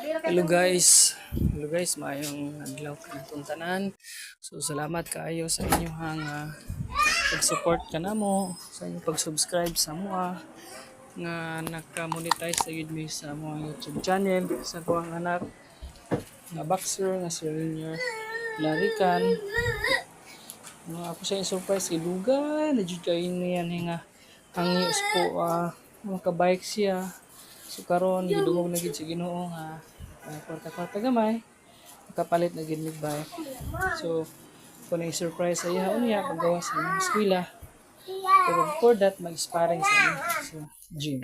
Hello guys, maayong adlaw kanatong tanan. So salamat kaayo sa inyong pag-support kanamo, sa inyong pag-subscribe sa mua nga naka-monetize sa gid mi sa mga YouTube channel sa kuang anak nga boxer nga si Rainier Larican. Ako sa surprise ilugan na jud kay niyan nga hangyo po makabike siya. So karon gidungog na gid sa Ginoo nga kwarta-kwarta gamay nakapalit na gid mig bike. So kung surprise sa iya unya paggawa sa eskwela. Pero for that mag-sparring sa gym.